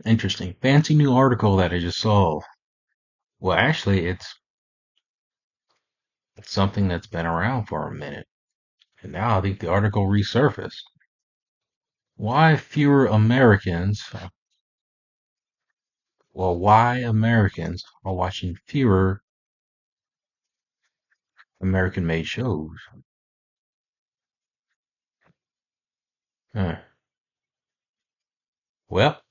Interesting. Fancy new article that I just saw. Well, actually, it's something that's been around for a minute. And now I think the article resurfaced. Why fewer Americans, why Americans are watching fewer American made shows. Huh. Well,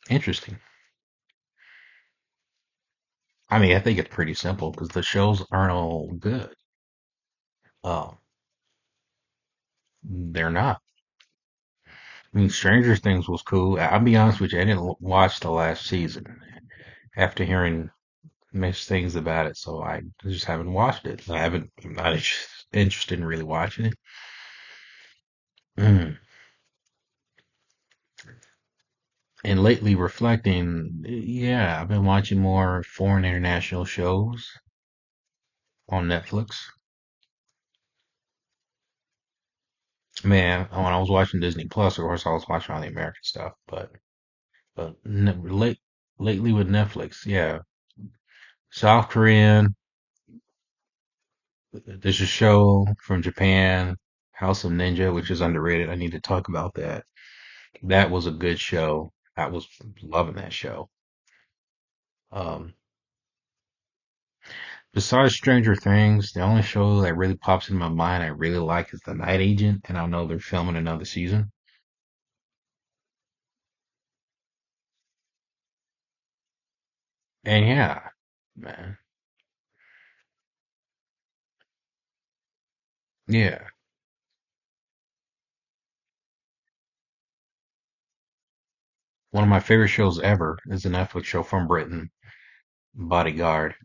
interesting. I mean, I think it's pretty simple because the shows aren't all good. Uh, they're not. I mean, Stranger Things was cool. I'll be honest with you, I didn't watch the last season after hearing mixed things about it, so I just haven't watched it. I'm not interested in really watching it. Mm. And lately reflecting, yeah, I've been watching more foreign international shows on Netflix. Man, when I was watching Disney Plus, of course, I was watching all the American stuff, but lately with Netflix, yeah, South Korean. There's a show from Japan, House of Ninja, which is underrated. I need to talk about that. That was a good show. I was loving that show. Um, Besides Stranger Things, the only show that really pops in my mind I really like is The Night Agent, and I know they're filming another season. And yeah, man, yeah. One of my favorite shows ever is a Netflix show from Britain, Bodyguard.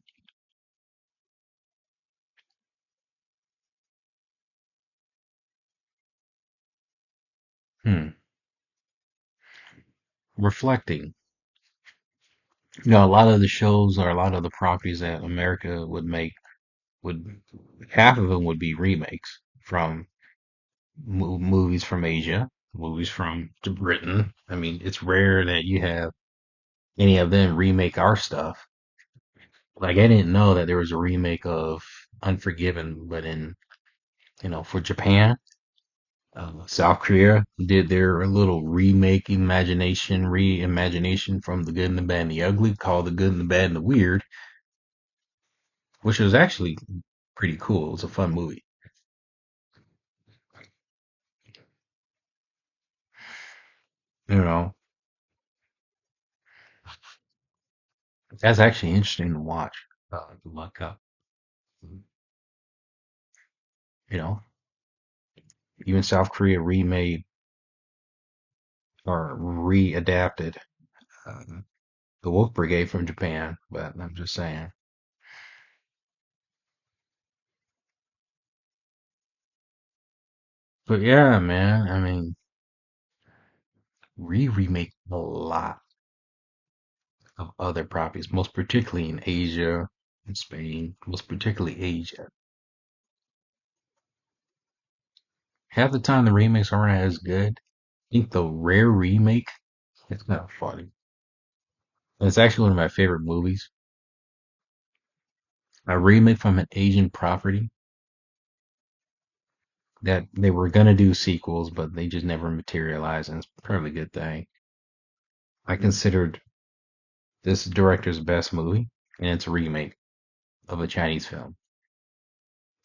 Hmm. Reflecting. A lot of the shows or a lot of the properties that America would make would half of them would be remakes from movies from Asia, movies from Britain. I mean, it's rare that you have any of them remake our stuff. Like I didn't know that there was a remake of Unforgiven, but for Japan, South Korea did their little remake reimagination from The Good and the Bad and the Ugly, called The Good and the Bad and the Weird, which was actually pretty cool. It was a fun movie. You know, that's actually interesting to watch. To look up. You know, even South Korea remade or readapted uh, the Wolf Brigade from Japan. But I'm just saying. But yeah, man. I mean, remake a lot of other properties, most particularly in Asia and Spain, most particularly Asia. Half the time the remakes aren't as good. I think the rare remake, it's not funny. It's actually one of my favorite movies. A remake from an Asian property that they were gonna do sequels, but they just never materialized, and it's probably a good thing. I considered this director's best movie, and it's a remake of a Chinese film,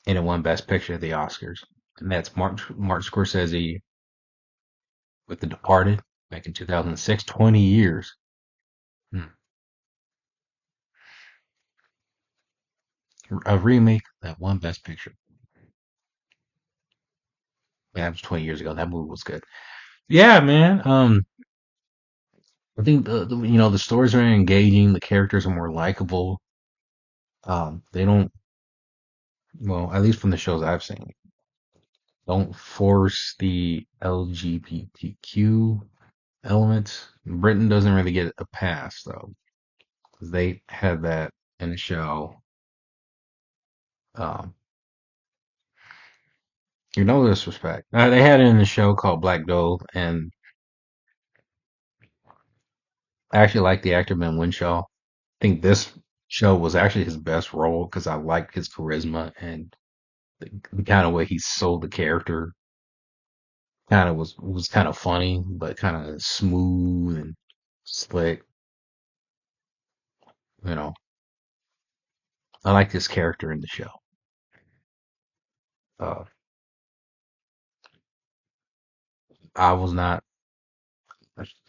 and it won Best Picture at the Oscars. And that's Martin Scorsese with The Departed back in 2006, 20 years. Hmm. A remake that won Best Picture. Yeah, that was 20 years ago. That movie was good. Yeah, man. I think the stories are engaging. The characters are more likable. They don't, well, at least from the shows I've seen, don't force the LGBTQ elements. Britain doesn't really get a pass though, because they had that in the show. Um, No disrespect. They had it in a show called Black Dove, and I actually like the actor Ben Winshaw. I think this show was actually his best role because I liked his charisma and the kind of way he sold the character. Kind of was kind of funny, but kind of smooth and slick. You know, I liked his character in the show. Uh, I was not.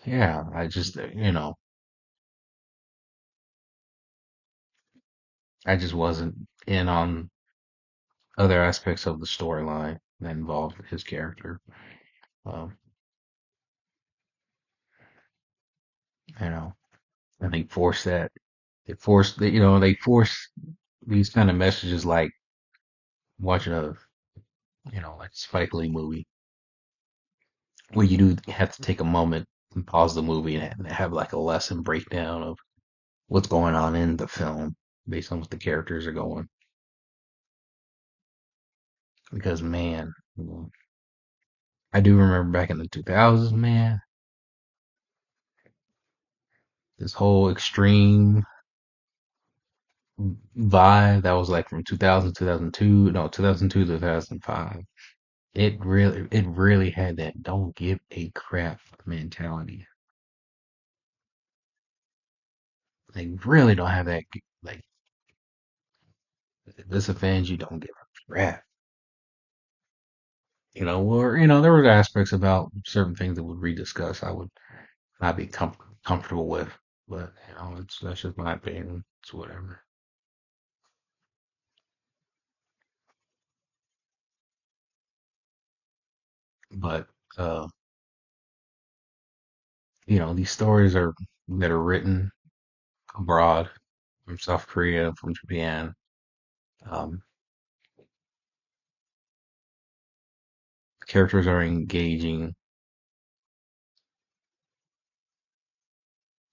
Yeah, I just I just wasn't in on other aspects of the storyline that involved his character. Um, you know, and they force that. They force these kind of messages like watching a, like Spike Lee movie where you do have to take a moment and pause the movie and have like a lesson breakdown of what's going on in the film based on what the characters are going. Because man, I do remember back in the 2000s, man, this whole extreme vibe that was like from 2000, 2002, no, 2002 to 2005. It really had that don't give a crap mentality. They really don't have that, like, if this offends you, don't give a crap. There were aspects about certain things that would rediscuss I would not be comfortable with, but that's just my opinion. It's whatever. But uh, these stories are that are written abroad from South Korea, from Japan. Um, Characters are engaging,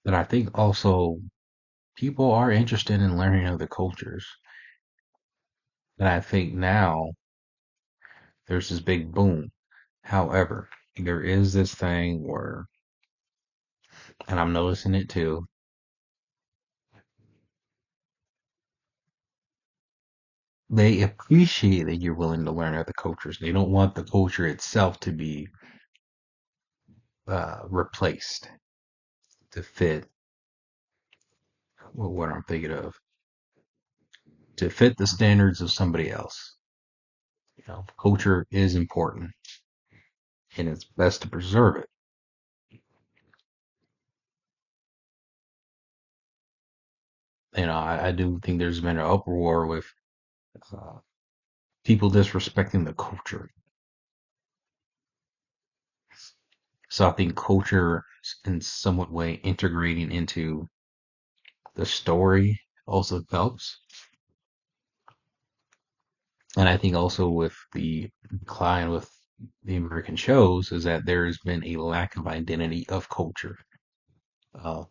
and I think also people are interested in learning other cultures. And I think now there's this big boom. However, there is this thing where, and I'm noticing it too, they appreciate that you're willing to learn other cultures. They don't want the culture itself to be replaced to fit what I'm thinking of, to fit the standards of somebody else. Culture is important, and it's best to preserve it. I do think there's been an uproar with uh, people disrespecting the culture. So I think culture, in somewhat way, integrating into the story also helps. And I think also with the decline with the American shows is that there has been a lack of identity of culture. Uh,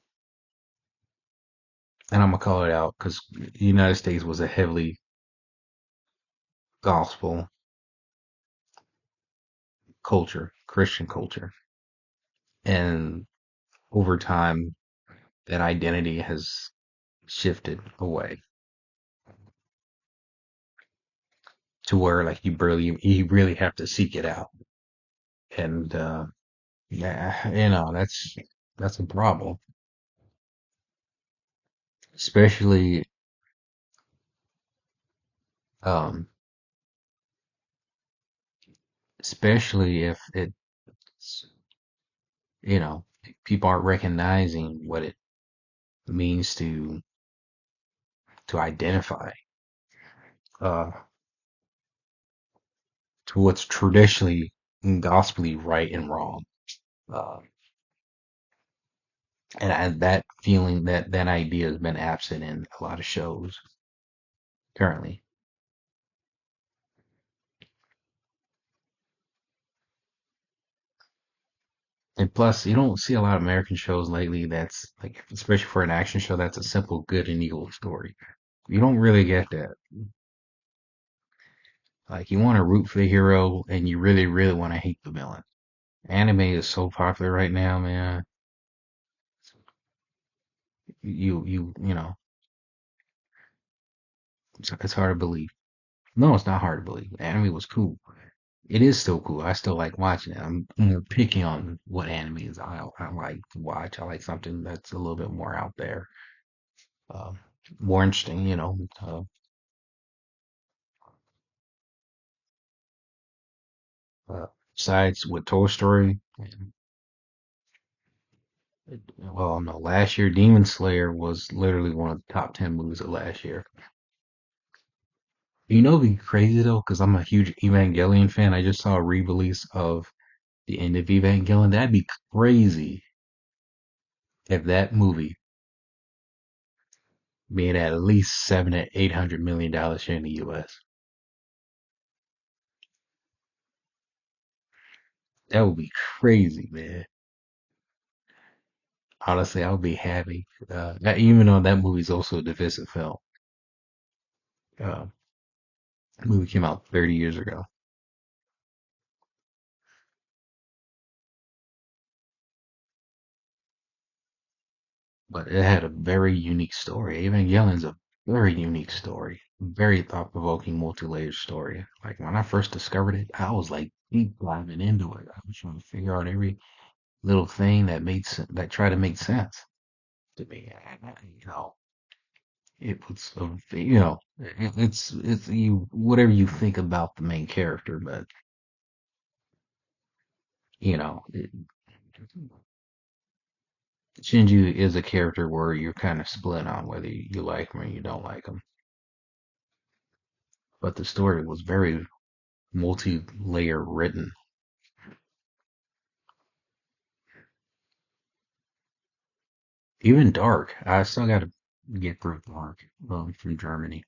and I'm gonna call it out because the United States was a heavily gospel culture, Christian culture, and over time that identity has shifted away to where like you really have to seek it out. And yeah, that's a problem, especially um especially if it's you know people aren't recognizing what it means to identify uh to what's traditionally gospelly right and wrong. Uh, and that feeling, that idea has been absent in a lot of shows currently. And plus, you don't see a lot of American shows lately that's like, especially for an action show, that's a simple good and evil story. You don't really get that. Like you want to root for the hero and you really, really want to hate the villain. Anime is so popular right now, man. You know, it's hard to believe. No, it's not hard to believe. Anime was cool. It is still cool. I still like watching it. I'm more picky on what animes I like to watch. I like something that's a little bit more out there, uh, more interesting. Uh, besides with Toy Story, well, no, last year Demon Slayer was literally one of the top 10 movies of last year. It'd be crazy though, because I'm a huge Evangelion fan. I just saw a re-release of the end of Evangelion. That'd be crazy if that movie made at least seven to $800 million here in the U.S. That would be crazy, man. Honestly, I would be happy. Even though that movie's also a divisive film. Uh, the movie came out 30 years ago, but it had a very unique story. Evangelion's a very unique story, very thought-provoking, multi-layered story. Like when I first discovered it, I was like deep diving into it. I was trying to figure out every little thing that that tried to make sense to me. It was it's you whatever you think about the main character, but you know, it, Shinji is a character where you're kind of split on whether you like him or you don't like him. But the story was very multi-layer written. Even Dark, I still got to get through Dark from Germany,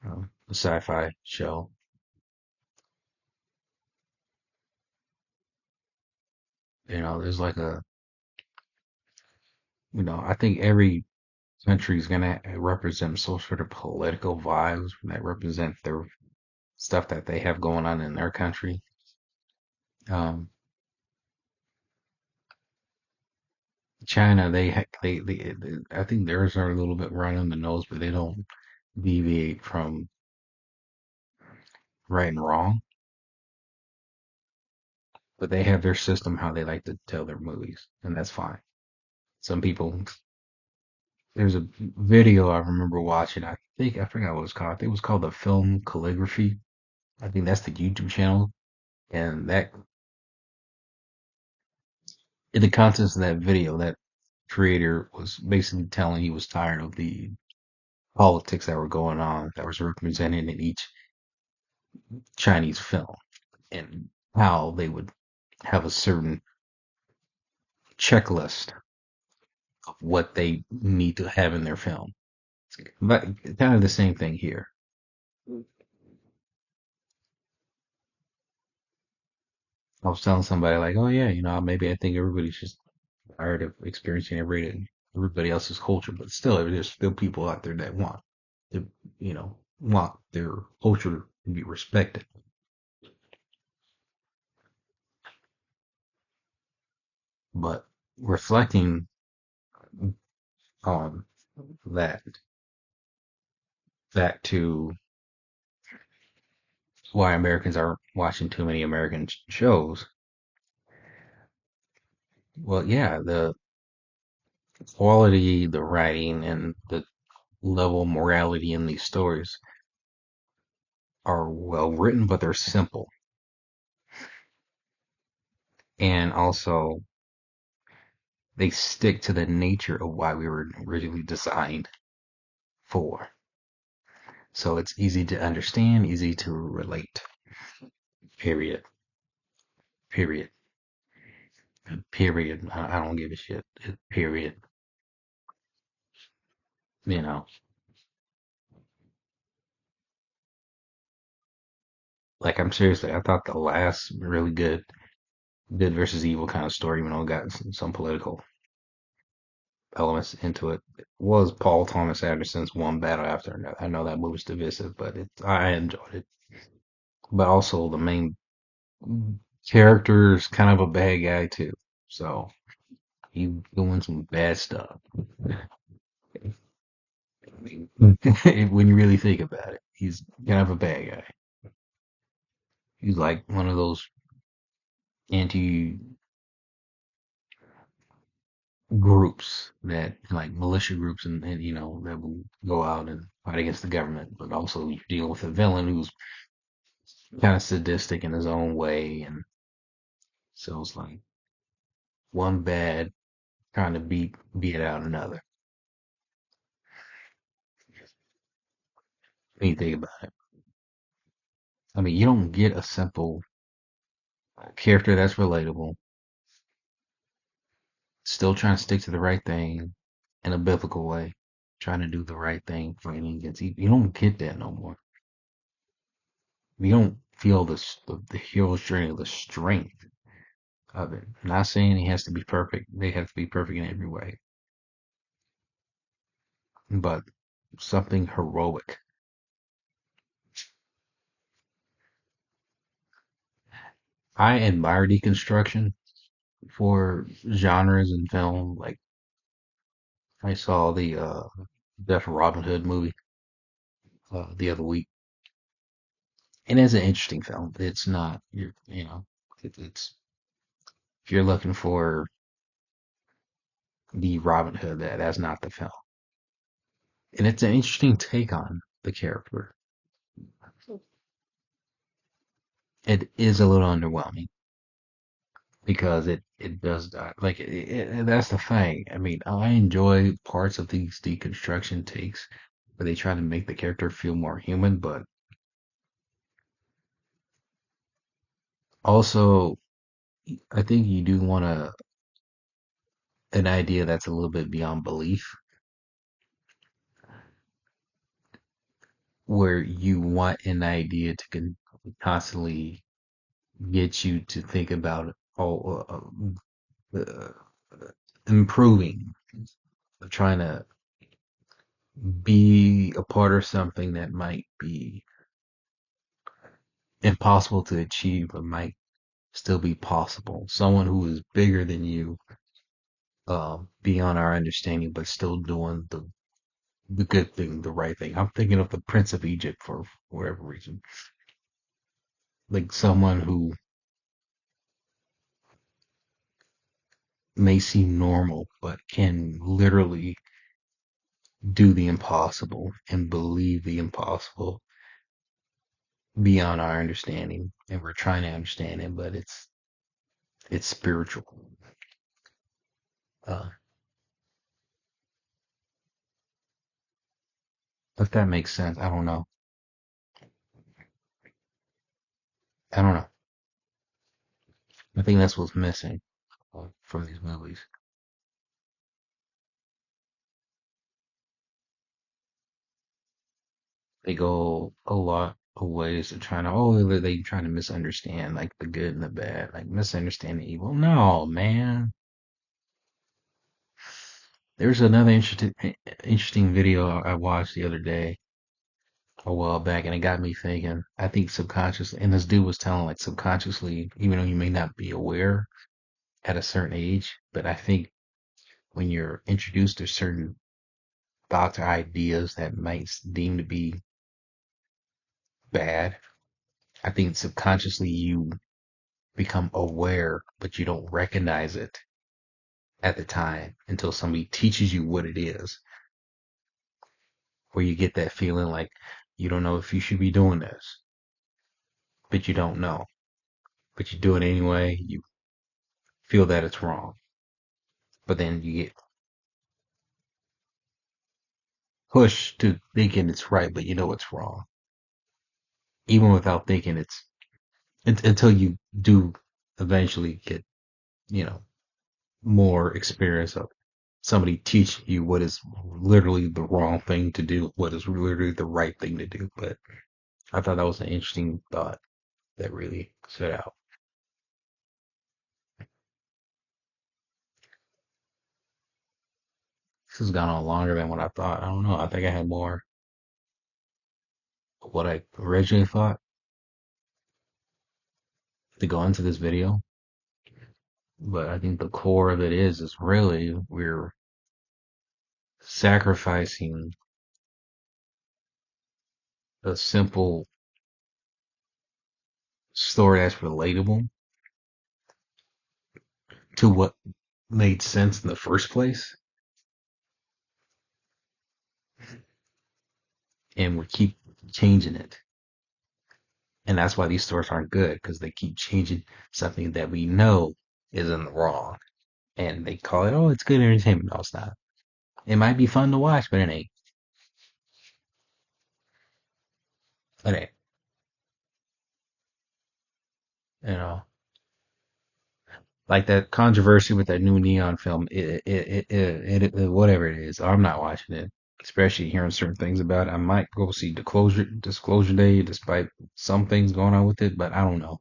the sci-fi show. There's like I think every country is gonna represent some sort of political vibes that represent their stuff that they have going on in their country. Um, China, I think theirs are a little bit running the nose, but they don't deviate from right and wrong. But they have their system how they like to tell their movies, and that's fine. Some people, there's a video I remember watching. I forgot what it was called. I think it was called the Film Calligraphy. I think that's the YouTube channel, and that in the contents of that video, that creator was basically telling he was tired of the politics that were going on that was represented in each Chinese film and how they would have a certain checklist of what they need to have in their film. But kind of the same thing here. I was telling somebody like, oh yeah, maybe I think everybody's just tired of experiencing everybody else's culture, but still, there's still people out there that to, want their culture to be respected. But reflecting on that back to why Americans are watching too many American shows. Well, yeah, the quality, the writing, and the level of morality in these stories are well written, but they're simple. And also, they stick to the nature of why we were originally designed for. So it's easy to understand, easy to relate. Period. Period. Period. I don't give a shit. Period. You know, like I'm seriously, I thought the last really good versus evil kind of story, even though it got some political elements into it, was Paul Thomas Anderson's One Battle After Another. I know that movie's divisive, but I enjoyed it. but also the main character is kind of a bad guy too. So he's doing some bad stuff. I mean, when you really think about it, he's kind of a bad guy. He's like one of those anti groups that like militia groups and that will go out and fight against the government, but also you deal with a villain who's kind of sadistic in his own way, and so it's like one bad trying to beat out another. When you think about it, I mean, you don't get a simple character that's relatable, still trying to stick to the right thing in a biblical way, trying to do the right thing, fighting against evil. You don't get that no more. You don't feel the hero's journey, the strength of it. I'm not saying he has to be perfect. They have to be perfect in every way, but something heroic. I admire deconstruction for genres in film. Like I saw the Death of Robin Hood movie the other week, and it's an interesting film. It's not it's if you're looking for the Robin Hood, that's not the film. And it's an interesting take on the character. It is a little underwhelming because it does that. Like that's the thing. I mean, I enjoy parts of these deconstruction takes where they try to make the character feel more human, but also I think you do want an idea that's a little bit beyond belief, where you want an idea to constantly get you to think about uh, improving, trying to be a part of something that might be impossible to achieve, but might still be possible. Someone who is bigger than you, beyond our understanding, but still doing the good thing, the right thing. I'm thinking of the Prince of Egypt for whatever reason, like someone who may seem normal, but can literally do the impossible and believe the impossible beyond our understanding, and we're trying to understand it, but it's spiritual. Uh, if that makes sense, I don't know. I don't know. I think that's what's missing from these movies. They go a lot of ways to trying to they trying to misunderstand like the good and the bad, like misunderstand the evil. No, man. There's another interesting video I watched the other day a while back, and it got me thinking. I think subconsciously, and this dude was telling like subconsciously, even though you may not be aware at a certain age, but I think when you're introduced to certain thoughts or ideas that might deem to be bad, I think subconsciously you become aware, but you don't recognize it at the time until somebody teaches you what it is, where you get that feeling like you don't know if you should be doing this, but you don't know, but you do it anyway. You feel that it's wrong, but then you get pushed to thinking it's right, but you know it's wrong, even without thinking until you do eventually get, you know, more experience of somebody teaching you what is literally the wrong thing to do, what is literally the right thing to do. But I thought that was an interesting thought that really stood out. This has gone on longer than what I thought. I don't know. I think I had more of what I originally thought. to go into this video, but I think the core of it is really we're sacrificing a simple story that's relatable to what made sense in the first place, and we keep changing it. And that's why these stories aren't good, because they keep changing something that we know isn't wrong. And they call it, oh, it's good entertainment. No, it's not. It might be fun to watch, but it ain't. It ain't. You know, like that controversy with that new Neon film. Whatever it is, I'm not watching it. Especially hearing certain things about it. I might go see Disclosure Day, despite some things going on with it, but I don't know.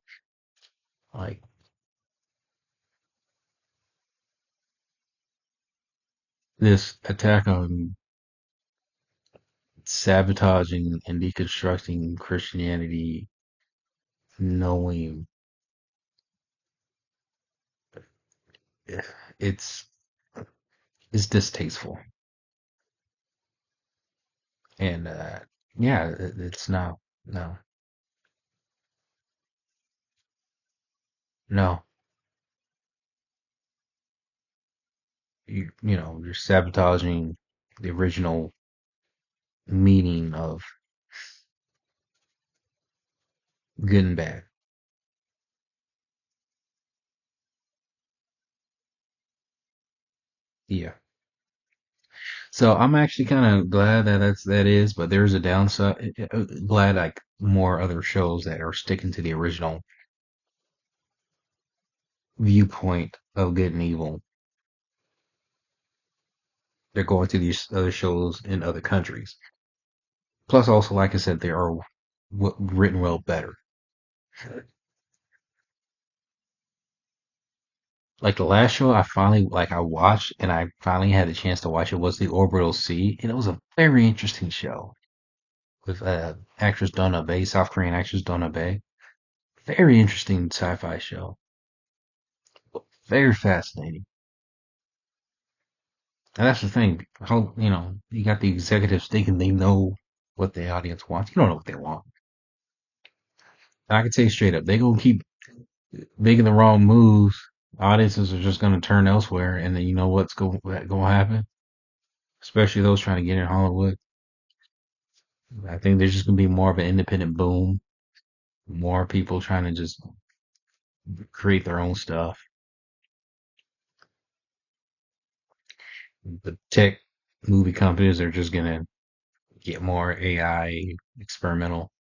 Like this attack on sabotaging and deconstructing Christianity, knowing it's it's distasteful, and yeah, it's not. No, no, you're sabotaging the original meaning of good and bad. Yeah. So I'm actually kind of glad that that is, but there's a downside. Glad like more other shows that are sticking to the original viewpoint of good and evil. They're going to these other shows in other countries. Plus, also, like I said, they are written well better. Like the last show I watched and I finally had a chance to watch it was The Orbital Sea, and it was a very interesting show with actress Donna Bay, South Korean actress Donna Bay. Very interesting sci-fi show. Very fascinating. And that's the thing. How, you got the executives thinking they know what the audience wants. You don't know what they want. I can tell you straight up, they gonna keep making the wrong moves. Audiences are just gonna turn elsewhere, and then you know what's going to happen. Especially those trying to get in Hollywood. I think there's just gonna be more of an independent boom. More people trying to just create their own stuff. The tech movie companies are just gonna get more AI experimental,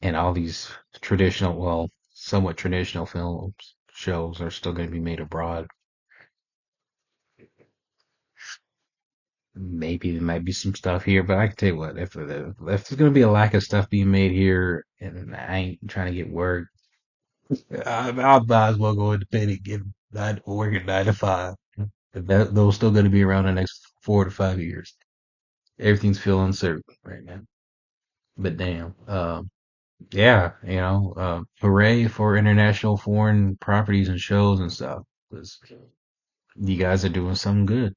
and all these traditional, well, somewhat traditional films shows are still going to be made abroad. Maybe there might be some stuff here, but I can tell you what, if there's going to be a lack of stuff being made here, and I ain't trying to get work, I might as well go independent, get work at 9 to 5. Those still going to be around the next 4 to 5 years. Everything's feeling uncertain right now. But damn, yeah, hooray for international foreign properties and shows and stuff. 'Cause you guys are doing something good.